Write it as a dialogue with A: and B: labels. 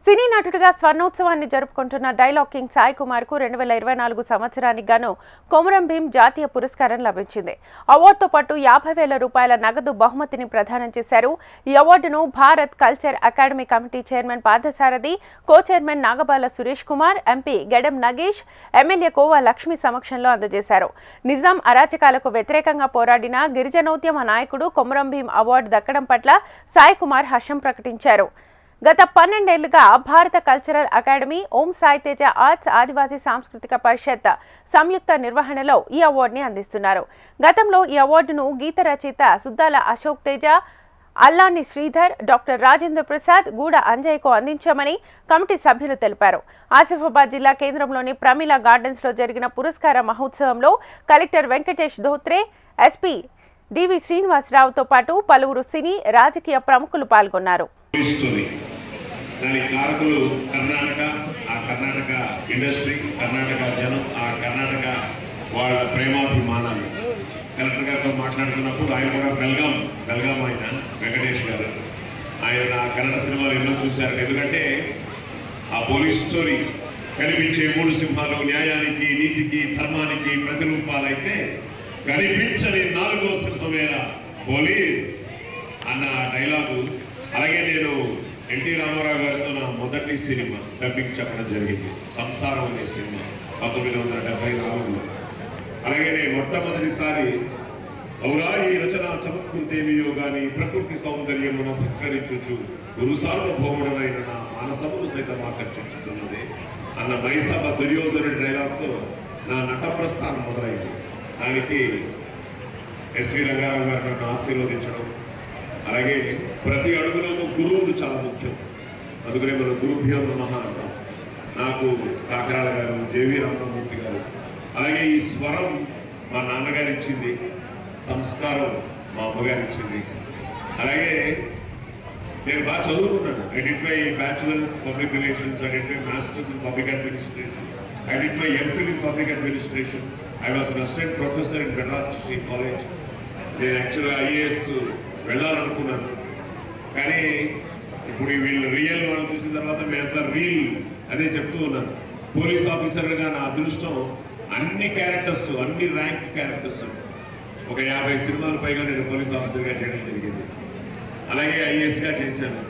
A: సినీ నటుడిగా స్వర్ణోత్సవాన్ని జరుపుకుంటున్న dialogue king Sai Kumar కు 2024 సంవత్సరానికి గాను కొమరం భీం జాతీయ పురస్కారం లభించింది. అవార్డుతో పాటు 50,000 రూపాయల నగదు బహుమతిని ప్రదానం చేశారు. ఈ అవార్డును Bharat culture academy committee chairman Parthasarathi, co chairman Nagabala Suresh Kumar, MP Gedam Nagesh, MLA Kova Lakshmi సమక్షంలో అందజేశారు. నిజాం అరాచకాలకు వ్యతిరేకంగా పోరాడిన గిరిజనోద్యమ నాయకుడు కొమరం భీం అవార్డు దక్కడం పట్ల సాయి కుమార్ హర్షం ప్రకటించారు. గత 12 ఏళ్లుగా భారత cultural academy, Om Sai Teja arts ఆదివాసీ సాంస్కృతిక పరిషత్ సంయుక్త నిర్వహణలో ఈ అవార్డుని అందిస్తున్నారు. గతంలో ఈ అవార్డును గీత రచయిత సుద్దాల అశోక్ తేజ, అల్లాని శ్రీధర్, డాక్టర్ రాజేంద్ర ప్రసాద్, గూడ అంజయ్యకు అందించామని కమిటీ సభ్యులు తెలిపారు. ఆసిఫాబాద్ జిల్లా కేంద్రంలోని ప్రమిళ గార్డెన్స్ లో జరిగిన పురస్కార మహోత్సవంలో కలెక్టర్ వెంకటేష్ ధోత్రే, ఎస్పీ డివి శ్రీనివాసరావుతో పాటు పలువురు సినీ, రాజకీయ ప్రముఖులు పాల్గొన్నారు.
B: దానికి కారకులు కర్ణాటక, ఆ కర్ణాటక ఇండస్ట్రీ, కర్ణాటక జనం, ఆ కర్ణాటక వాళ్ళ ప్రేమాభిమానాలు. కలెక్టర్ గారితో మాట్లాడుతున్నప్పుడు ఆయన కూడా బెల్గాం ఆయన వెంకటేష్ గారు, ఆయన కన్నడ సినిమాలు ఎన్నో చూశారు. ఎందుకంటే ఆ పోలీస్ స్టోరీ కనిపించే 3 సింహాలు న్యాయానికి, నీతికి, ధర్మానికి ప్రతిరూపాలైతే కనిపించని 4వ సింహమేరా పోలీస్ అన్న డైలాగు. అలాగే నేను ఎన్టీ రామారావు గారితో నా మొదటి సినిమా డబ్బింగ్ చెప్పడం జరిగింది, సంసారం అనే సినిమా 1974లో. అలాగే నేను మొట్టమొదటిసారి ఔరా ఈ రచన చమత్కృతేమియో గాని ప్రకృతి సౌందర్యమును ధక్కరించుచు గురు సార్వభౌముడనైన నా మానసమును సైతం ఆకర్షించుతున్నది అన్న మైసభ దుర్యోధనుడి డైలాగ్తో నా నట ప్రస్థానం మొదలైంది. దానికి ఎస్వి రంగారావు గారు నన్ను ఆశీర్వదించడం, అలాగే ప్రతి అడుగులోనూ గురువులు చాలా ముఖ్యం, అందుకనే మనం గురుభ్యో నమః అంటాం. నాకు కాకరాల గారు, జేవి రామమూర్తి గారు, అలాగే ఈ స్వరం మా నాన్నగారు ఇచ్చింది, సంస్కారం మా అమ్మగారు ఇచ్చింది. అలాగే నేను బాగా చదువుకున్నాను. I did my bachelors public relations, I did my masters in public administration, I did my MPhil in public administration. I was an assistant professor in Madras district college. నేను యాక్చువల్గా ఐఏఎస్ వెళ్ళాలనుకున్నాను, కానీ ఇప్పుడు వీళ్ళు రియల్ వాళ్ళు చూసిన తర్వాత మేమంతా రీల్ అదే చెప్తూ ఉన్నాను. పోలీస్ ఆఫీసర్గా నా అదృష్టం అన్ని క్యారెక్టర్స్, అన్ని ర్యాంక్ క్యారెక్టర్స్, ఒక 50 సినిమాలు పైగా నేను పోలీస్ ఆఫీసర్గా చేయడం జరిగింది. అలాగే ఐఏఎస్గా చేశాను.